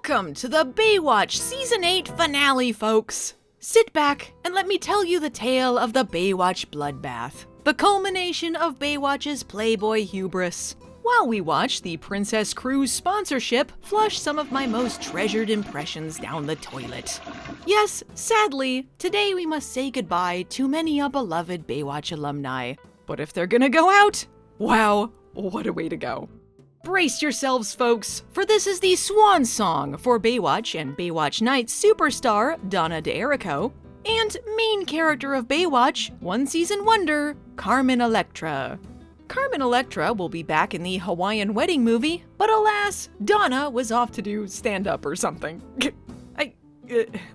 Welcome to the Baywatch Season 8 finale, folks! Sit back and let me tell you the tale of the Baywatch bloodbath, the culmination of Baywatch's Playboy hubris, while we watch the Princess Cruise sponsorship flush some of my most treasured impressions down the toilet. Yes, sadly, today we must say goodbye to many a beloved Baywatch alumni, but if they're gonna go out, wow, what a way to go. Brace yourselves, folks, for this is the swan song for Baywatch and Baywatch Nights superstar Donna and main character of Baywatch, one season wonder, Carmen Electra. Carmen Electra will be back in the Hawaiian wedding movie, but alas, Donna was off to do stand-up or something.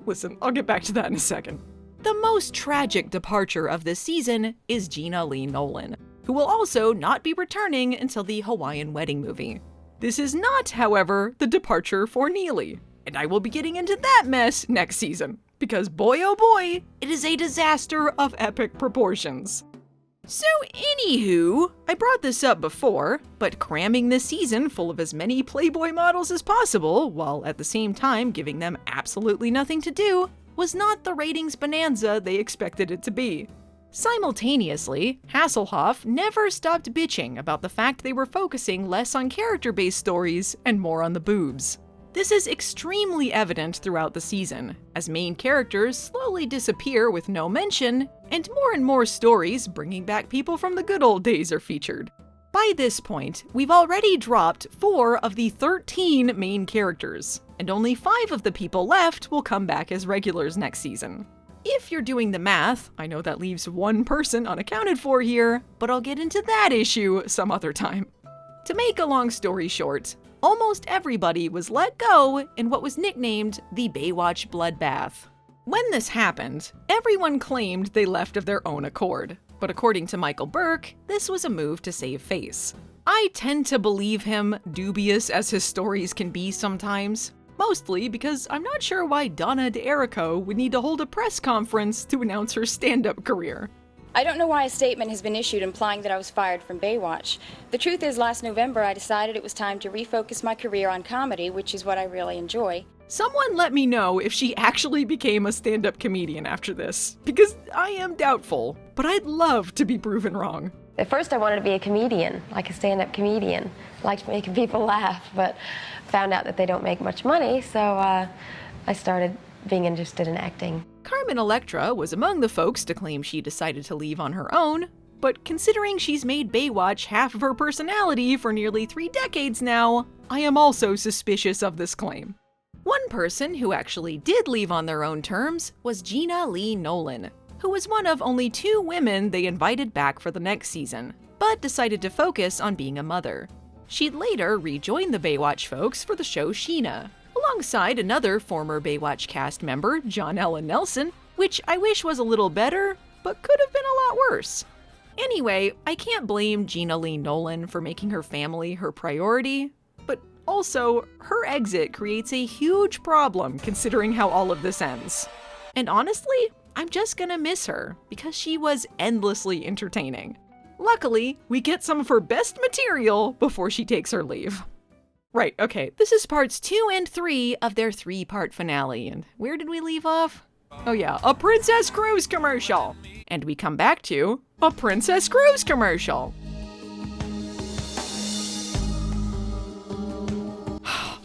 Listen, I'll get back to that in a second. The most tragic departure of this season is Gena Nolin, who will also not be returning until the Hawaiian wedding movie. This is not, however, the departure for Neely, and I will be getting into that mess next season, because boy oh boy, it is a disaster of epic proportions. So anywho, I brought this up before, but cramming this season full of as many Playboy models as possible, while at the same time giving them absolutely nothing to do, was not the ratings bonanza they expected it to be. Simultaneously, Hasselhoff never stopped bitching about the fact they were focusing less on character-based stories and more on the boobs. This is extremely evident throughout the season, as main characters slowly disappear with no mention, and more stories bringing back people from the good old days are featured. By this point, we've already dropped 4 of the 13 main characters, and only 5 of the people left will come back as regulars next season. If you're doing the math, I know that leaves 1 person unaccounted for here, but I'll get into that issue some other time. To make a long story short, almost everybody was let go in what was nicknamed the Baywatch bloodbath. When this happened, everyone claimed they left of their own accord, but according to Michael Burke, this was a move to save face. I tend to believe him, dubious as his stories can be sometimes. Mostly because I'm not sure why Donna would need to hold a press conference to announce her stand-up career. I don't know why a statement has been issued implying that I was fired from Baywatch. The truth is, last November I decided it was time to refocus my career on comedy, which is what I really enjoy. Someone let me know if she actually became a stand-up comedian after this, because I am doubtful, but I'd love to be proven wrong. At first I wanted to be a comedian, like a stand-up comedian. Liked making people laugh, but found out that they don't make much money, so I started being interested in acting. Carmen Electra was among the folks to claim she decided to leave on her own, but considering she's made Baywatch half of her personality for nearly 3 decades now, I am also suspicious of this claim. One person who actually did leave on their own terms was Gena Nolin, who was one of only 2 women they invited back for the next season, but decided to focus on being a mother. She'd later rejoin the Baywatch folks for the show Gena, alongside another former Baywatch cast member, John Ellen Nelson, which I wish was a little better, but could have been a lot worse. Anyway, I can't blame Gena Nolin for making her family her priority, but also, her exit creates a huge problem considering how all of this ends. And honestly, I'm just gonna miss her, because she was endlessly entertaining. Luckily, we get some of her best material before she takes her leave. Right, okay, this is parts 2 and 3 of their 3-part finale, and where did we leave off? Oh yeah, a Princess Cruise commercial! And we come back to a Princess Cruise commercial!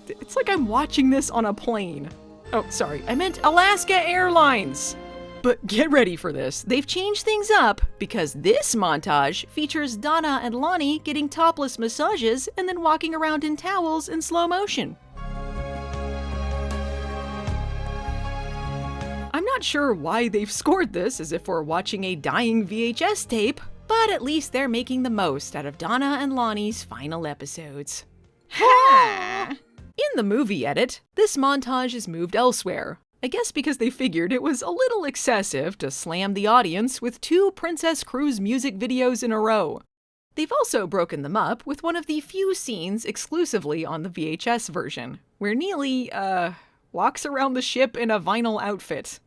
It's like I'm watching this on a plane. Oh, sorry, I meant Alaska Airlines! But get ready for this, they've changed things up because this montage features Donna and Lonnie getting topless massages and then walking around in towels in slow motion. I'm not sure why they've scored this as if we're watching a dying VHS tape, but at least they're making the most out of Donna and Lonnie's final episodes. Ha! In the movie edit, this montage is moved elsewhere. I guess because they figured it was a little excessive to slam the audience with 2 Princess Cruise music videos in a row. They've also broken them up with one of the few scenes exclusively on the VHS version, where Neely, walks around the ship in a vinyl outfit.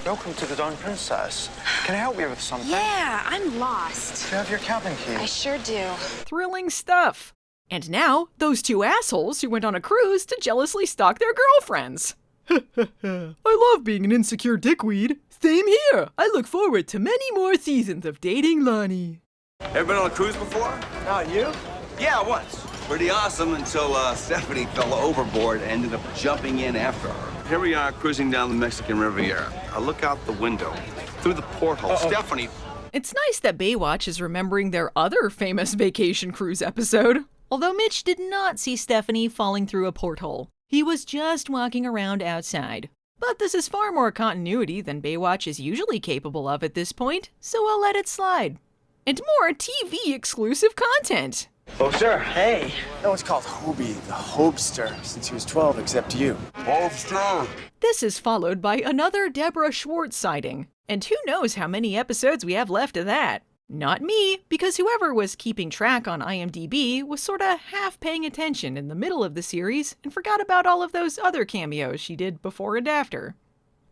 Welcome to the Dawn Princess. Can I help you with something? Yeah, I'm lost. Do you have your cabin key? I sure do. Thrilling stuff! And now, those two assholes who went on a cruise to jealously stalk their girlfriends. I love being an insecure dickweed. Same here. I look forward to many more seasons of dating Lonnie. Ever been on a cruise before? Not you? Yeah, once. Pretty awesome until Stephanie fell overboard and ended up jumping in after her. Here we are cruising down the Mexican Riviera. I look out the window, through the porthole. Stephanie... It's nice that Baywatch is remembering their other famous vacation cruise episode. Although Mitch did not see Stephanie falling through a porthole. He was just walking around outside. But this is far more continuity than Baywatch is usually capable of at this point, so I'll let it slide. And more TV-exclusive content. Oh, sir. Hey. No one's called Hobie the Hobster since he was 12 except you. Hobster! This is followed by another Deborah Schwartz sighting. And who knows how many episodes we have left of that. Not me, because whoever was keeping track on IMDb was sorta half paying attention in the middle of the series and forgot about all of those other cameos she did before and after.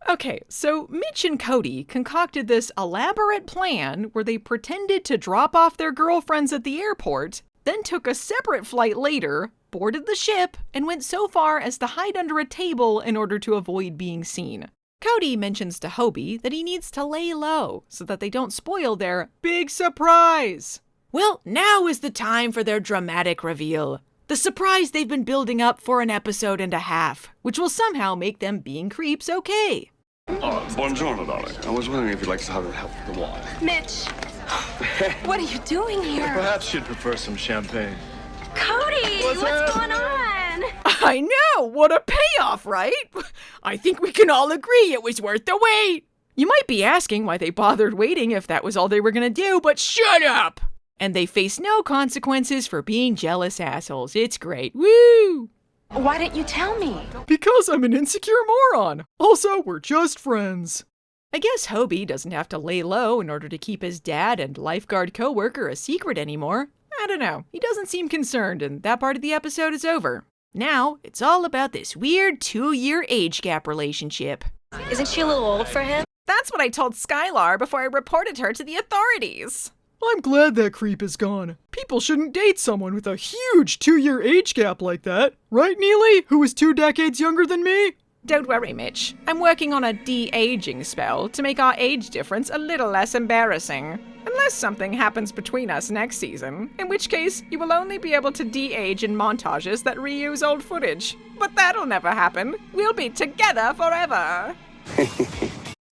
Okay, so Mitch and Cody concocted this elaborate plan where they pretended to drop off their girlfriends at the airport, then took a separate flight later, boarded the ship, and went so far as to hide under a table in order to avoid being seen. Cody mentions to Hobie that he needs to lay low so that they don't spoil their big surprise. Well, now is the time for their dramatic reveal. The surprise they've been building up for an episode and a half, which will somehow make them being creeps okay. Buongiorno, darling. I was wondering if you'd like to have help with the wall. Mitch, what are you doing here? Perhaps you'd prefer some champagne. Cody, what's going on? I know! What a payoff, right? I think we can all agree it was worth the wait! You might be asking why they bothered waiting if that was all they were gonna do, but shut up! And they face no consequences for being jealous assholes. It's great. Woo! Why didn't you tell me? Because I'm an insecure moron. Also, we're just friends. I guess Hobie doesn't have to lay low in order to keep his dad and lifeguard coworker a secret anymore. I don't know. He doesn't seem concerned, and that part of the episode is over. Now, it's all about this weird 2-year age gap relationship. Isn't she a little old for him? That's what I told Skylar before I reported her to the authorities. I'm glad that creep is gone. People shouldn't date someone with a huge 2-year age gap like that. Right, Neely, who is 2 decades younger than me? Don't worry, Mitch. I'm working on a de-aging spell to make our age difference a little less embarrassing. Unless something happens between us next season, in which case you will only be able to de-age in montages that reuse old footage. But that'll never happen. We'll be together forever.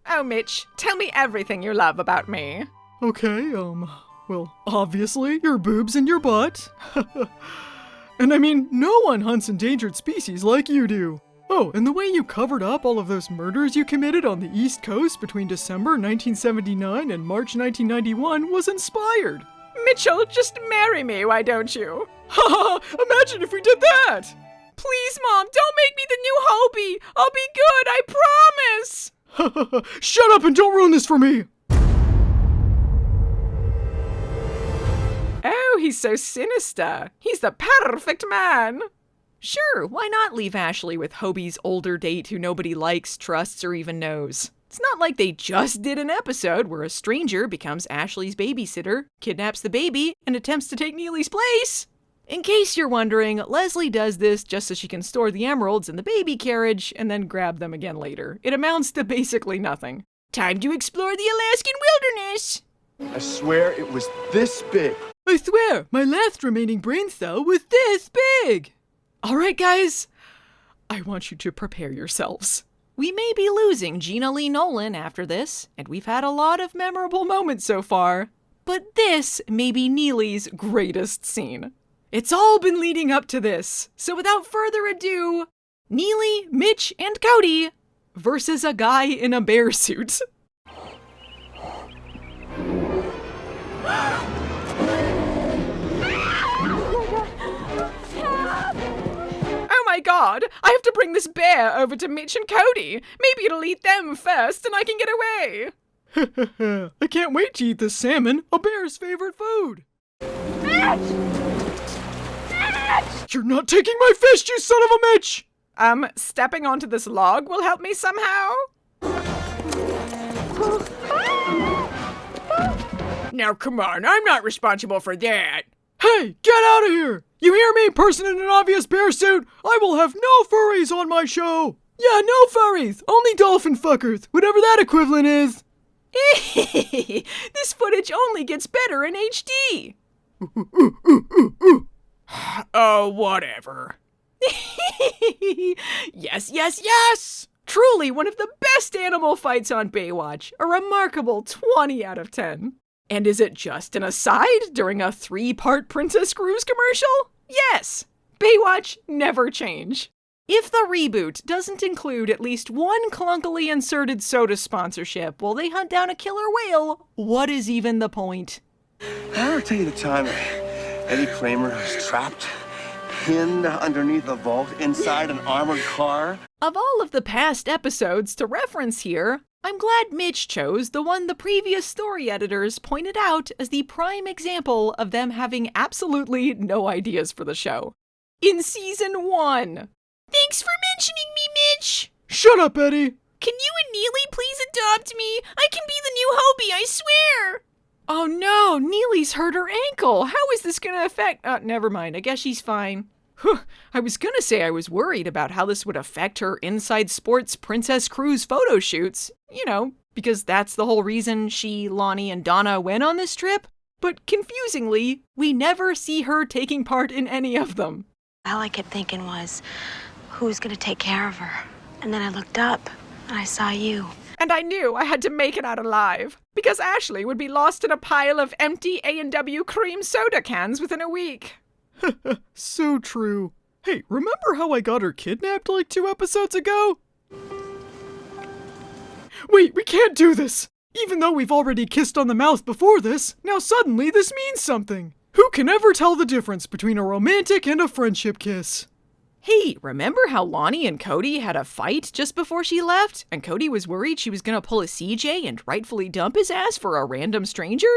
Oh, Mitch, tell me everything you love about me. Okay, well, obviously, your boobs and your butt. And I mean, no one hunts endangered species like you do. Oh, and the way you covered up all of those murders you committed on the East Coast between December 1979 and March 1991 was inspired. Mitchell, just marry me, why don't you? Haha, imagine if we did that! Please, Mom, don't make me the new Hobie! I'll be good, I promise! Shut up and don't ruin this for me! Oh, he's so sinister. He's the perfect man. Sure, why not leave Ashley with Hobie's older date who nobody likes, trusts, or even knows? It's not like they just did an episode where a stranger becomes Ashley's babysitter, kidnaps the baby, and attempts to take Neely's place. In case you're wondering, Leslie does this just so she can store the emeralds in the baby carriage and then grab them again later. It amounts to basically nothing. Time to explore the Alaskan wilderness! I swear it was this big. I swear, my last remaining brain cell was this big! Alright guys, I want you to prepare yourselves. We may be losing Gena Lee Nolin after this, and we've had a lot of memorable moments so far, but this may be Neely's greatest scene. It's all been leading up to this, so without further ado, Neely, Mitch, and Cody versus a guy in a bear suit. Oh my god, I have to bring this bear over to Mitch and Cody. Maybe it'll eat them first and I can get away. I can't wait to eat this salmon, a bear's favorite food. You're not taking my fish, you son of a Mitch! Stepping onto this log will help me somehow? Now come on, I'm not responsible for that. Hey, get out of here! You hear me, person in an obvious bear suit? I will have no furries on my show! Yeah, no furries! Only dolphin fuckers, whatever that equivalent is! This footage only gets better in HD! Oh, whatever. Yes! Truly one of the best animal fights on Baywatch. A remarkable 20 out of 10. And is it just an aside during a 3-part Princess Cruise commercial? Yes! Baywatch never change. If the reboot doesn't include at least one clunkily inserted soda sponsorship while they hunt down a killer whale, what is even the point? Did I ever tell you the time Eddie Kramer was trapped, pinned underneath a vault inside an armored car? Of all of the past episodes to reference here, I'm glad Mitch chose the one the previous story editors pointed out as the prime example of them having absolutely no ideas for the show. In Season 1. Thanks for mentioning me, Mitch! Shut up, Eddie! Can you and Neely please adopt me? I can be the new Hobie, I swear! Oh no, Neely's hurt her ankle. How is this gonna affect— never mind, I guess she's fine. I was gonna say I was worried about how this would affect her Inside Sports Princess Cruise photo shoots. You know, because that's the whole reason she, Lonnie, and Donna went on this trip. But confusingly, we never see her taking part in any of them. All I kept thinking was, who's gonna take care of her? And then I looked up, and I saw you. And I knew I had to make it out alive, because Ashley would be lost in a pile of empty A&W cream soda cans within a week. So true. Hey, remember how I got her kidnapped like 2 episodes ago? Wait, we can't do this! Even though we've already kissed on the mouth before this, now suddenly this means something. Who can ever tell the difference between a romantic and a friendship kiss? Hey, remember how Lonnie and Cody had a fight just before she left? And Cody was worried she was gonna pull a CJ and rightfully dump his ass for a random stranger?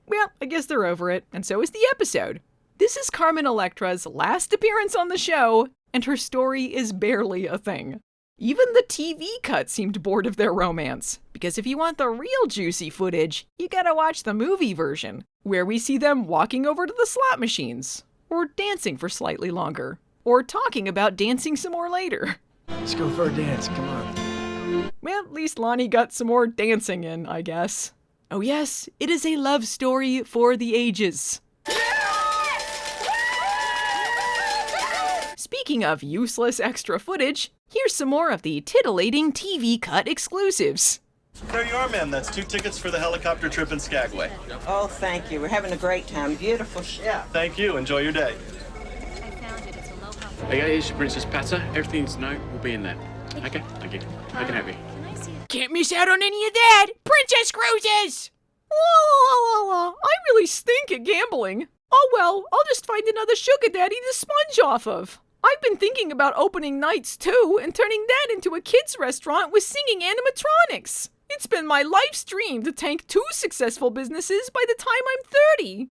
Well, I guess they're over it, and so is the episode. This is Carmen Electra's last appearance on the show, and her story is barely a thing. Even the TV cut seemed bored of their romance, because if you want the real juicy footage, you gotta watch the movie version, where we see them walking over to the slot machines, or dancing for slightly longer, or talking about dancing some more later. Let's go for a dance, come on. Well, at least Lonnie got some more dancing in, I guess. Oh yes, it is a love story for the ages. Speaking of useless extra footage, here's some more of the titillating TV cut exclusives. There you are, ma'am. That's 2 tickets for the helicopter trip in Skagway. Oh, thank you. We're having a great time. Beautiful ship. Thank you. Enjoy your day. Okay, here's your Princess Pata. Everything's will be in there. Okay, thank you. I can have you. Can't miss out on any of that! Princess Cruises! I really stink at gambling. Oh well, I'll just find another sugar daddy to sponge off of. I've been thinking about opening nights too and turning that into a kids' restaurant with singing animatronics. It's been my life's dream to tank 2 successful businesses by the time I'm 30.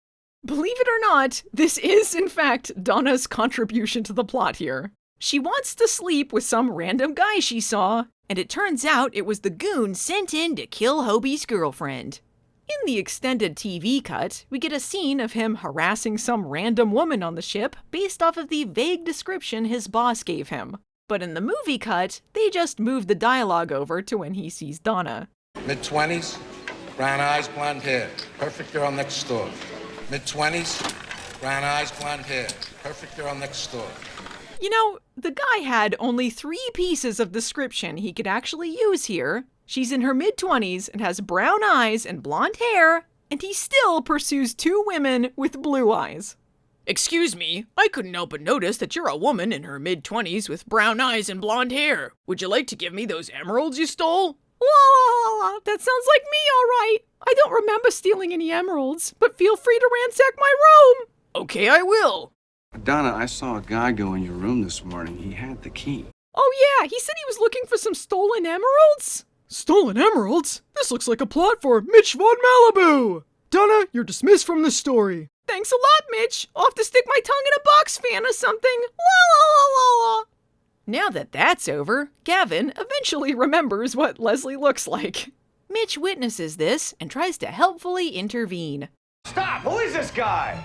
Believe it or not, this is in fact Donna's contribution to the plot here. She wants to sleep with some random guy she saw, and it turns out it was the goon sent in to kill Hobie's girlfriend. In the extended TV cut, we get a scene of him harassing some random woman on the ship based off of the vague description his boss gave him. But in the movie cut, they just moved the dialogue over to when he sees Donna. Mid-20s, brown eyes, blonde hair. Perfect girl next door. Mid-20s, brown eyes, blonde hair. Perfect girl next door. You know, the guy had only 3 pieces of description he could actually use here. She's in her mid-20s and has brown eyes and blonde hair, and he still pursues 2 women with blue eyes. Excuse me, I couldn't help but notice that you're a woman in her mid-20s with brown eyes and blonde hair. Would you like to give me those emeralds you stole? That sounds like me, all right. I don't remember stealing any emeralds, but feel free to ransack my room. Okay, I will. Donna, I saw a guy go in your room this morning. He had the key. Oh yeah, he said he was looking for some stolen emeralds? Stolen emeralds? This looks like a plot for Mitch Von Malibu! Donna, you're dismissed from this story. Thanks a lot, Mitch. I'll have to stick my tongue in a box fan or something. La. Now that that's over, Gavin eventually remembers what Leslie looks like. Mitch witnesses this and tries to helpfully intervene. Stop! Who is this guy?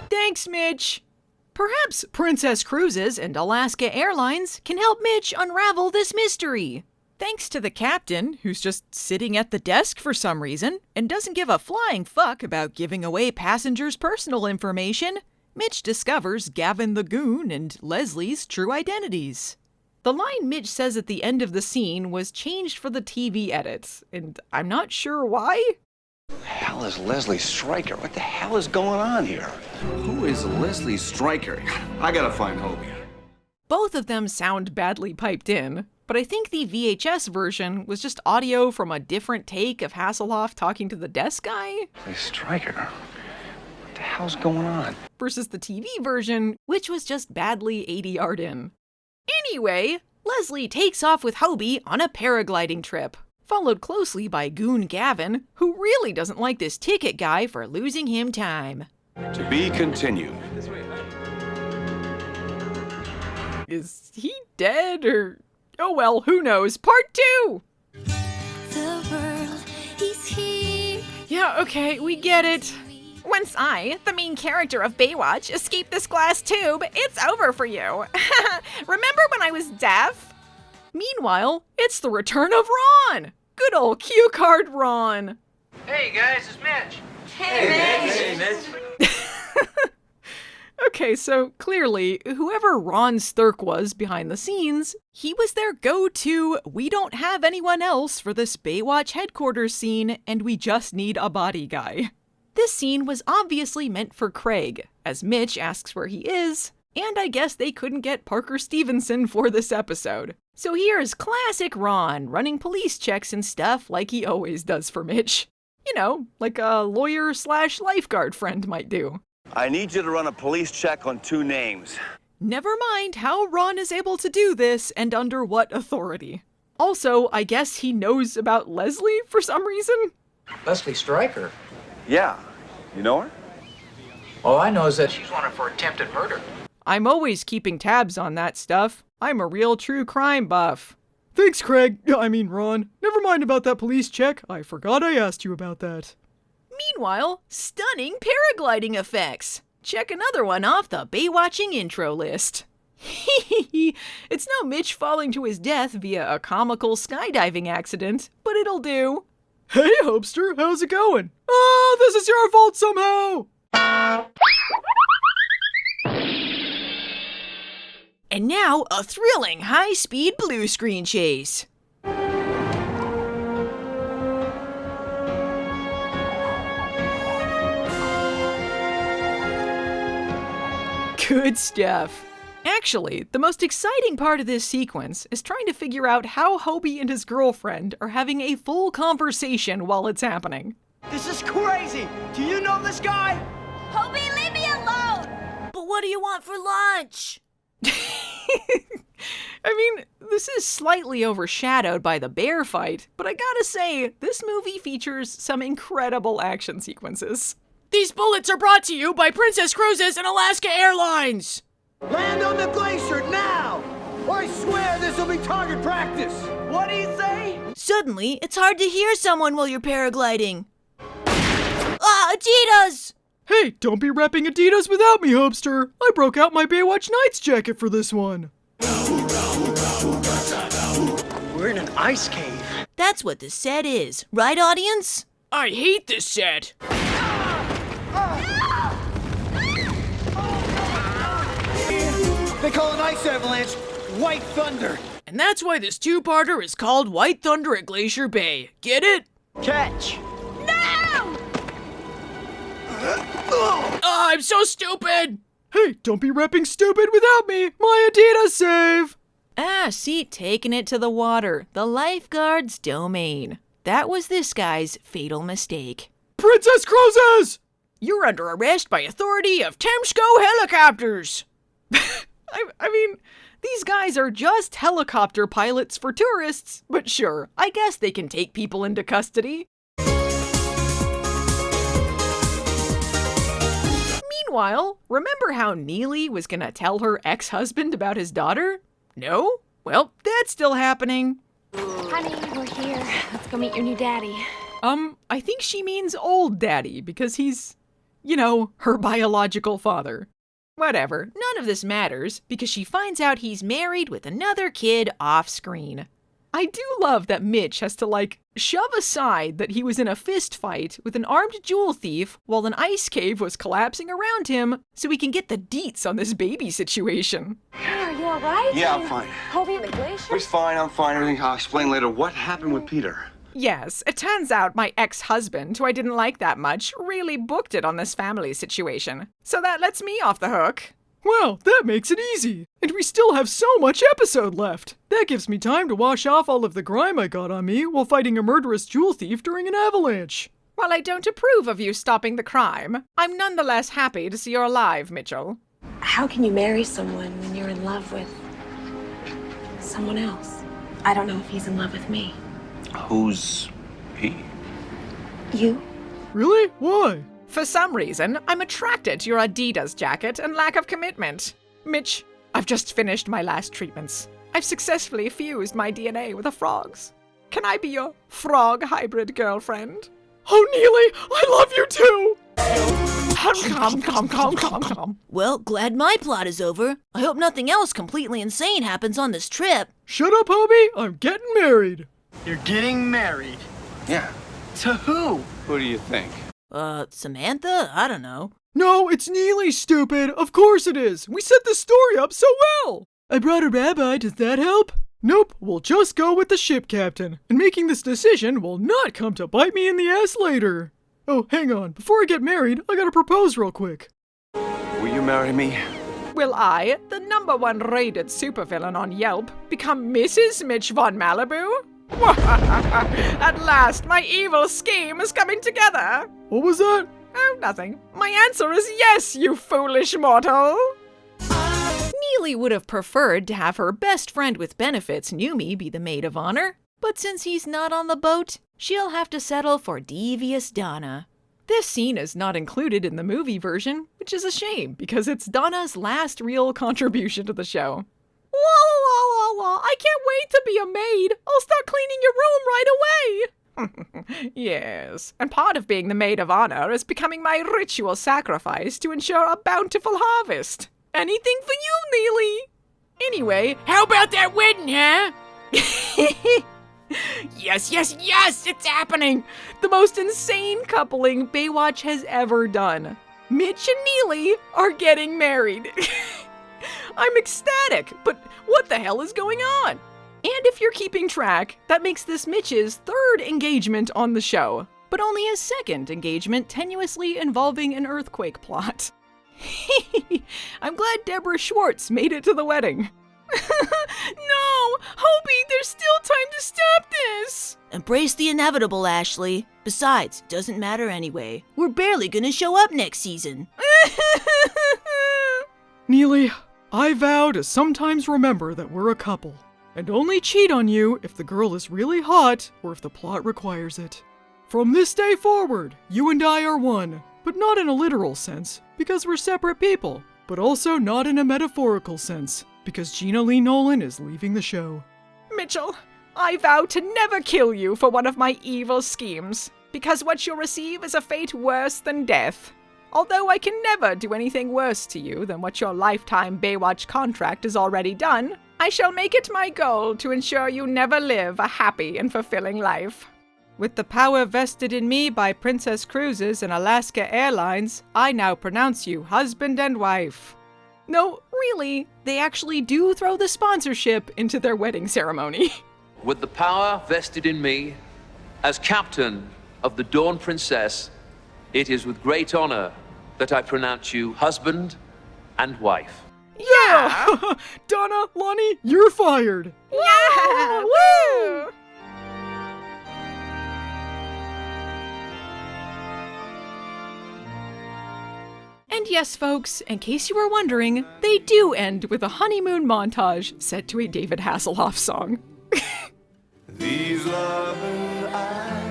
Thanks, Mitch. Perhaps Princess Cruises and Alaska Airlines can help Mitch unravel this mystery. Thanks to the captain, who's just sitting at the desk for some reason and doesn't give a flying fuck about giving away passengers' personal information, Mitch discovers Gavin the Goon and Leslie's true identities. The line Mitch says at the end of the scene was changed for the TV edit, and I'm not sure why. Who the hell is Leslie Stryker? What the hell is going on here? Who is Leslie Stryker? I gotta find Hobie. Both of them sound badly piped in, but I think the VHS version was just audio from a different take of Hasselhoff talking to the desk guy. Leslie Stryker? What the hell's going on? Versus the TV version, which was just badly ADR'd in. Anyway, Leslie takes off with Hobie on a paragliding trip, followed closely by Goon Gavin, who really doesn't like this ticket guy for losing him time. To be continued. Is he dead or... Oh well, who knows? Part 2! The world is here. Yeah, okay, we get it. Once I, the main character of Baywatch, escape this glass tube, it's over for you. Remember when I was deaf? Meanwhile, it's the return of Ron! Good old cue card Ron. Hey guys, it's Mitch. Hey, Mitch. Hey, Mitch. Okay, so clearly, whoever Ron Sterk was behind the scenes, he was their go-to, we don't have anyone else for this Baywatch headquarters scene, and we just need a body guy. This scene was obviously meant for Craig, as Mitch asks where he is, and I guess they couldn't get Parker Stevenson for this episode. So here's classic Ron, running police checks and stuff like he always does for Mitch. You know, like a lawyer/lifeguard friend might do. I need you to run a police check on 2 names. Never mind how Ron is able to do this and under what authority. Also, I guess he knows about Leslie for some reason? Leslie Stryker? Yeah. You know her? All I know is that she's wanted for attempted murder. I'm always keeping tabs on that stuff. I'm a real true crime buff. Thanks, Craig. Ron. Never mind about that police check. I forgot I asked you about that. Meanwhile, stunning paragliding effects. Check another one off the Baywatching intro list. It's no Mitch falling to his death via a comical skydiving accident, but it'll do. Hey, Hopester, how's it going? Oh, this is your fault somehow! And now, a thrilling high-speed blue screen chase. Good stuff. Actually, the most exciting part of this sequence is trying to figure out how Hobie and his girlfriend are having a full conversation while it's happening. This is crazy! Do you know this guy? Hobie, leave me alone! But what do you want for lunch? I mean, this is slightly overshadowed by the bear fight, but I gotta say, this movie features some incredible action sequences. These bullets are brought to you by Princess Cruises and Alaska Airlines! Land on the Glacier now! I swear this will be target practice! What do you say? Suddenly, it's hard to hear someone while you're paragliding. Ah, Adidas! Hey, don't be repping Adidas without me, Hopester. I broke out my Baywatch Nights jacket for this one. We're in an ice cave. That's what the set is, right, audience? I hate this set. They call an ice avalanche White Thunder. And that's why this two-parter is called White Thunder at Glacier Bay. Get it? Catch. No! Oh, I'm so stupid! Hey, don't be repping stupid without me. My Adidas save. Ah, see, taking it to the water. The lifeguard's domain. That was this guy's fatal mistake. Princess Cruises! You're under arrest by authority of Temsco helicopters. I mean, these guys are just helicopter pilots for tourists, but sure, I guess they can take people into custody. Meanwhile, remember how Neely was gonna tell her ex-husband about his daughter? No? Well, that's still happening. Honey, we're here. Let's go meet your new daddy. I think she means old daddy, because he's You know, her biological father. Whatever, none of this matters because she finds out he's married with another kid off screen. I do love that Mitch has to, shove aside that he was in a fist fight with an armed jewel thief while an ice cave was collapsing around him so he can get the deets on this baby situation. Hey, are you all right? Yeah, I'm fine. Hobie and the Glacier? He's fine, I'm fine. Everything I'll explain later. What happened with Peter? Yes, it turns out my ex-husband, who I didn't like that much, really booked it on this family situation. So that lets me off the hook. Well, that makes it easy. And we still have so much episode left. That gives me time to wash off all of the grime I got on me while fighting a murderous jewel thief during an avalanche. While I don't approve of you stopping the crime, I'm nonetheless happy to see you're alive, Mitchell. How can you marry someone when you're in love with someone else? I don't know if he's in love with me. Who's he? You? Really? Why? For some reason, I'm attracted to your Adidas jacket and lack of commitment. Mitch, I've just finished my last treatments. I've successfully fused my DNA with a frog's. Can I be your frog hybrid girlfriend? Oh, Neely, I love you too! Well, glad my plot is over. I hope nothing else completely insane happens on this trip. Shut up, Hobie. I'm getting married. You're getting married? Yeah. To who? Who do you think? Samantha? I don't know. No, it's Neely, stupid. Of course it is. We set the story up so well. I brought a rabbi. Does that help? Nope, we'll just go with the ship captain. And making this decision will not come to bite me in the ass later. Oh, hang on. Before I get married, I gotta propose real quick. Will you marry me? Will I, the #1 rated supervillain on Yelp, become Mrs. Mitch Von Malibu? At last, my evil scheme is coming together. What was that? Oh, nothing. My answer is yes, you foolish mortal. Neely would have preferred to have her best friend with benefits, Numi, be the maid of honor. But since he's not on the boat, she'll have to settle for devious Donna. This scene is not included in the movie version, which is a shame because it's Donna's last real contribution to the show. I can't wait to be a maid. I'll start cleaning your room right away. Yes, and part of being the maid of honor is becoming my ritual sacrifice to ensure a bountiful harvest. Anything for you, Neely. Anyway, how about that wedding, huh? Yes, it's happening. The most insane coupling Baywatch has ever done. Mitch and Neely are getting married. I'm ecstatic, but what the hell is going on? And if you're keeping track, that makes this Mitch's 3rd engagement on the show, but only his 2nd engagement tenuously involving an earthquake plot. I'm glad Deborah Schwartz made it to the wedding. No! Hobie, there's still time to stop this! Embrace the inevitable, Ashley. Besides, it doesn't matter anyway. We're barely gonna show up next season. Neely, I vow to sometimes remember that we're a couple, and only cheat on you if the girl is really hot or if the plot requires it. From this day forward, you and I are one, but not in a literal sense, because we're separate people, but also not in a metaphorical sense, because Gena Lee Nolin is leaving the show. Mitchell, I vow to never kill you for one of my evil schemes, because what you'll receive is a fate worse than death. Although I can never do anything worse to you than what your lifetime Baywatch contract has already done, I shall make it my goal to ensure you never live a happy and fulfilling life. With the power vested in me by Princess Cruises and Alaska Airlines, I now pronounce you husband and wife. No, really, they actually do throw the sponsorship into their wedding ceremony. With the power vested in me as captain of the Dawn Princess, it is with great honor that I pronounce you husband and wife. Yeah! Donna, Lonnie, you're fired! Yeah! Woo! And yes, folks, in case you were wondering, they do end with a honeymoon montage set to a David Hasselhoff song. These loving eyes.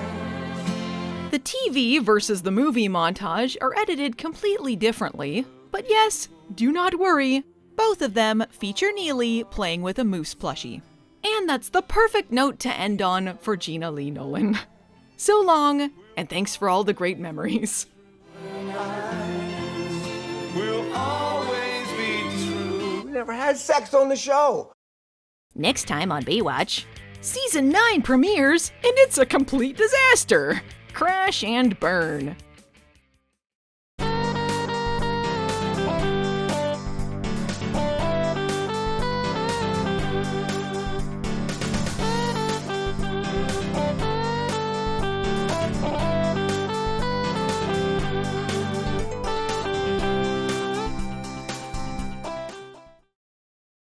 The TV versus the movie montage are edited completely differently, but yes, do not worry, both of them feature Neely playing with a moose plushie. And that's the perfect note to end on for Gena Lee Nolin. So long, and thanks for all the great memories. never had sex on the show. Next time on Baywatch, Season 9 premieres and it's a complete disaster. Crash and burn.